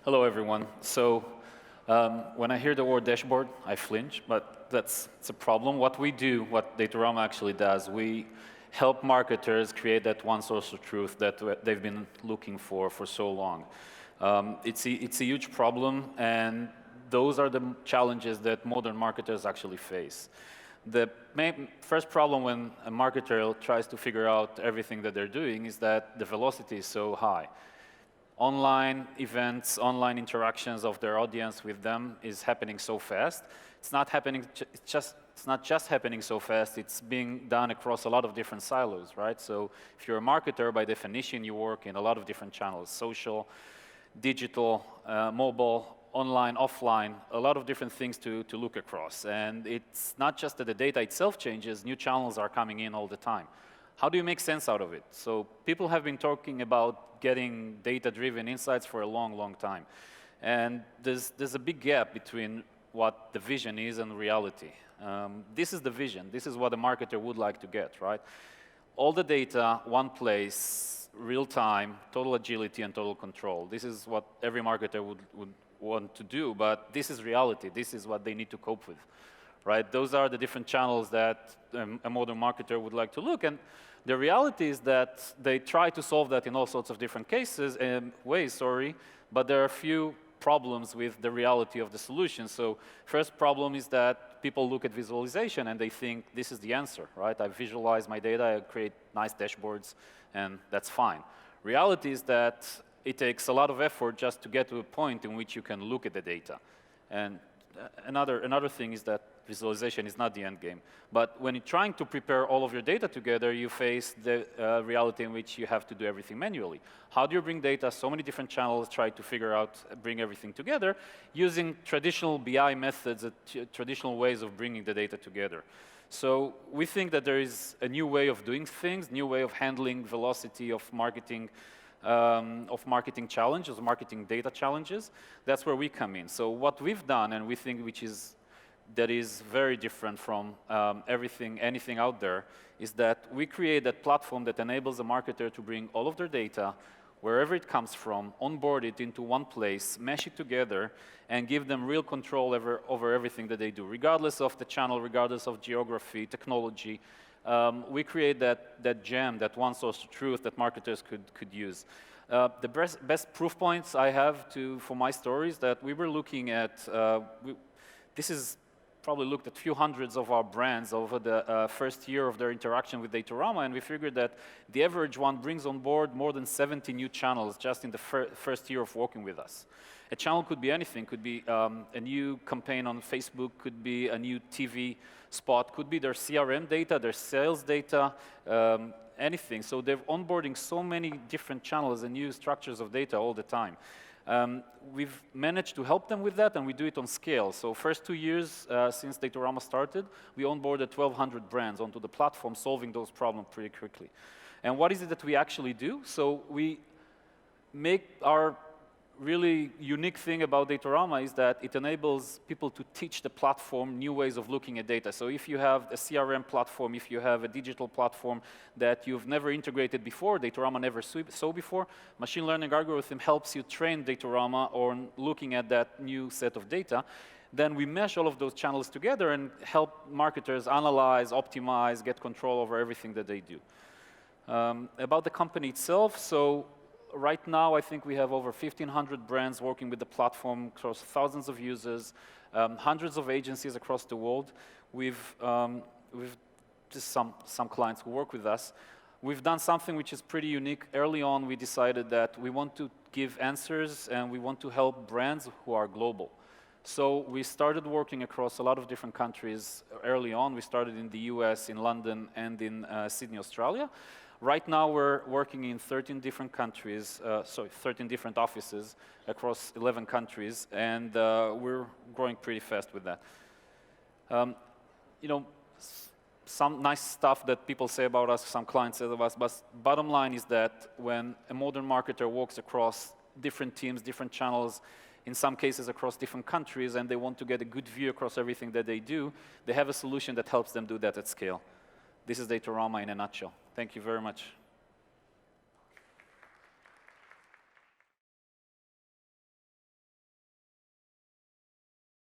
Hello, everyone. So when I hear the word dashboard, I flinch, but it's a problem. What we do, what Datorama actually does, we help marketers create that one source of truth that they've been looking for so long. It's a huge problem, and those are the challenges that modern marketers actually face. The first problem when a marketer tries to figure out everything that they're doing is that the velocity is so high. Online events, online interactions of their audience with them is happening so fast. It's not just happening so fast, it's being done across a lot of different silos, right? So if you're a marketer, by definition, you work in a lot of different channels: social, digital, mobile, online, offline, a lot of different things to look across. And it's not just that the data itself changes, new channels are coming in all the time. How do you make sense out of it? So people have been talking about getting data-driven insights for a long, long time. And there's a big gap between what the vision is and reality. This is the vision. This is what a marketer would like to get, right? All the data, one place, real time, total agility and total control. This is what every marketer would want to do, but this is reality. This is what they need to cope with. Right? Those are the different channels that a modern marketer would like to look. And the reality is that they try to solve that in all sorts of different ways, but there are a few problems with the reality of the solution. So first problem is that people look at visualization and they think this is the answer, right? I visualize my data, I create nice dashboards, and that's fine. Reality is that it takes a lot of effort just to get to a point in which you can look at the data. And another thing is that visualization is not the end game. But when you're trying to prepare all of your data together, you face the reality in which you have to do everything manually. How do you bring data, so many different channels, try to figure out, bring everything together, using traditional BI methods, traditional ways of bringing the data together. So we think that there is a new way of doing things, new way of handling velocity of marketing challenges, marketing data challenges. That's where we come in. So what we've done, and we think that is very different from anything out there, is that we create that platform that enables a marketer to bring all of their data, wherever it comes from, onboard it into one place, mesh it together, and give them real control over everything that they do, regardless of the channel, regardless of geography, technology. We create that gem, that one source of truth that marketers could use. The best proof points I have for my story is that we were looking at, this is probably looked at a few hundreds of our brands over the first year of their interaction with Datorama, and we figured that the average one brings on board more than 70 new channels just in the first year of working with us. A channel could be anything, could be a new campaign on Facebook, could be a new TV spot, could be their CRM data, their sales data, anything. So they're onboarding so many different channels and new structures of data all the time. We've managed to help them with that, and we do it on scale. So first 2 years since Datorama started, we onboarded 1,200 brands onto the platform, solving those problems pretty quickly. And what is it that we actually do? So we make our really unique thing about Datorama is that it enables people to teach the platform new ways of looking at data. So if you have a CRM platform, if you have a digital platform that you've never integrated before, Datorama never saw before, machine learning algorithm helps you train Datorama on looking at that new set of data. Then we mesh all of those channels together and help marketers analyze, optimize, get control over everything that they do. About the company itself, so right now, I think we have over 1,500 brands working with the platform across thousands of users, hundreds of agencies across the world. We've just some clients who work with us. We've done something which is pretty unique. Early on, we decided that we want to give answers and we want to help brands who are global. So we started working across a lot of different countries early on. We started in the US, in London, and in Sydney, Australia. Right now, we're working in 13 different countries, 13 different offices across 11 countries, and we're growing pretty fast with that. You know, some nice stuff that people say about us, some clients say about us, but bottom line is that when a modern marketer walks across different teams, different channels, in some cases across different countries, and they want to get a good view across everything that they do, they have a solution that helps them do that at scale. This is Datorama in a nutshell. Thank you very much.